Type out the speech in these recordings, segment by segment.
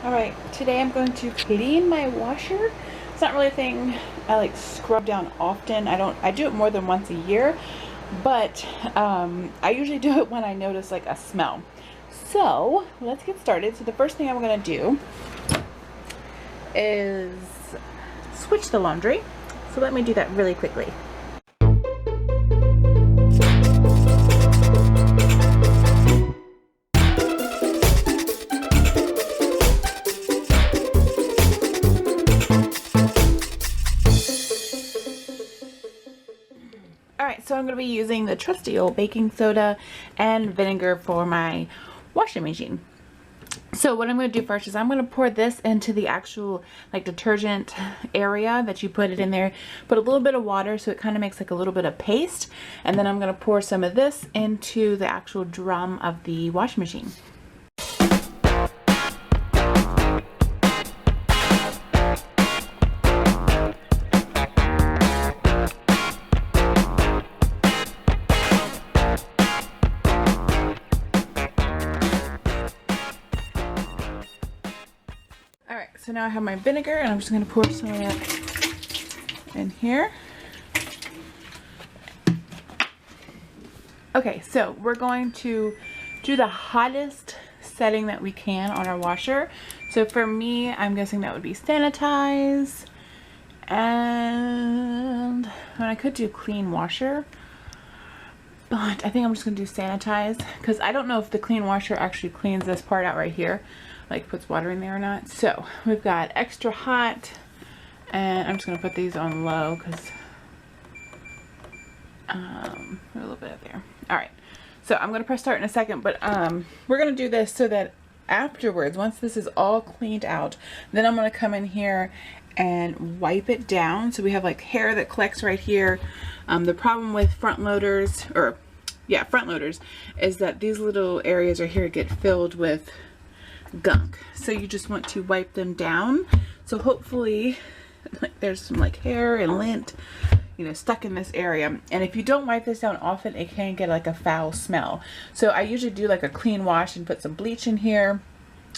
Alright, today I'm going to clean my washer. It's not really a thing I like scrub down often. I do it more than once a year, but I usually do it when I notice like a smell. So let's get started. So the first thing I'm going to do is switch the laundry. So let me do that really quickly. Alright, so I'm going to be using the trusty old baking soda and vinegar for my washing machine. So what I'm going to do first is I'm going to pour this into the actual like detergent area that you put it in there. Put a little bit of water so it kind of makes like a little bit of paste. And then I'm going to pour some of this into the actual drum of the washing machine. Alright, so now I have my vinegar and I'm just going to pour some of that in here. Okay, so we're going to do the hottest setting that we can on our washer. So for me, I'm guessing that would be sanitize. And I could do clean washer, but I think I'm just going to do sanitize because I don't know if the clean washer actually cleans this part out right here, like puts water in there or not. So we've got extra hot, and I'm just going to put these on low because a little bit up there. All right, so I'm going to press start in a second, but we're going to do this so that afterwards, once this is all cleaned out, then I'm going to come in here and wipe it down. So we have like hair that collects right here. The problem with front loaders is that these little areas right here get filled with gunk. So you just want to wipe them down. So hopefully like there's some like hair and lint, you know, stuck in this area. And if you don't wipe this down often, it can get like a foul smell. So I usually do like a clean wash and put some bleach in here,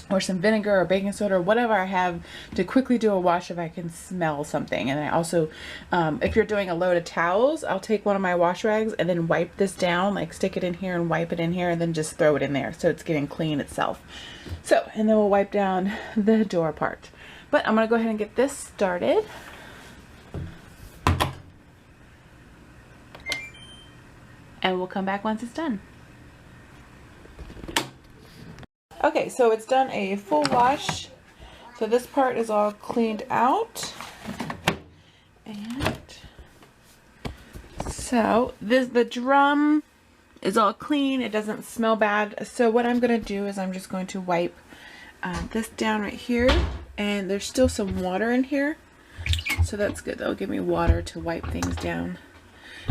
or some vinegar or baking soda or whatever I have to quickly do a wash if I can smell something. And I also, if you're doing a load of towels, I'll take one of my wash rags and then wipe this down, like stick it in here and wipe it in here and then just throw it in there so it's getting clean itself. So, and then we'll wipe down the door part. But I'm going to go ahead and get this started. And we'll come back once it's done. Okay, so it's done a full wash. So this part is all cleaned out. And so the drum is all clean. It doesn't smell bad. So what I'm going to do is I'm just going to wipe this down right here. And there's still some water in here. So that's good. That'll give me water to wipe things down.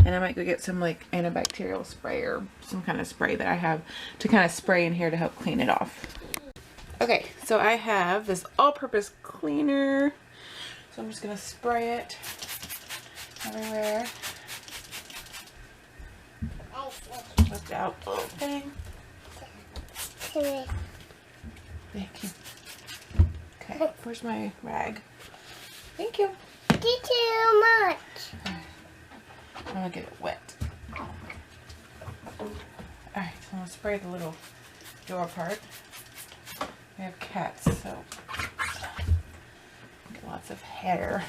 And I might go get some like antibacterial spray or some kind of spray that I have to kind of spray in here to help clean it off. Okay, so I have this all-purpose cleaner. So I'm just going to spray it everywhere. Lift out the little thing. Thank you. Okay, where's my rag? Thank you. Thank you too much. I'm gonna get it wet. Alright, so I'm gonna spray the little door part. We have cats, so get lots of hair.